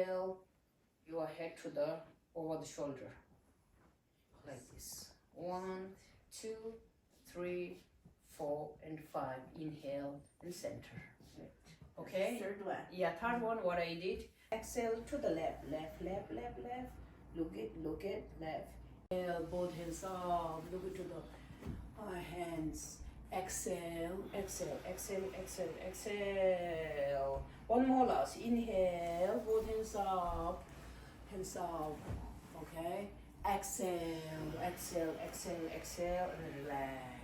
exhale your head to the over the shoulder like this. 1, 2, 3, 4 and 5. Inhale and center. Okay? Third one. Yeah, third one, what I did. Exhale to the left. Look it, left. Exhale, both hands up. Look it to the hands. Exhale. One more last. Inhale, both hands up. Okay? Exhale, and relax.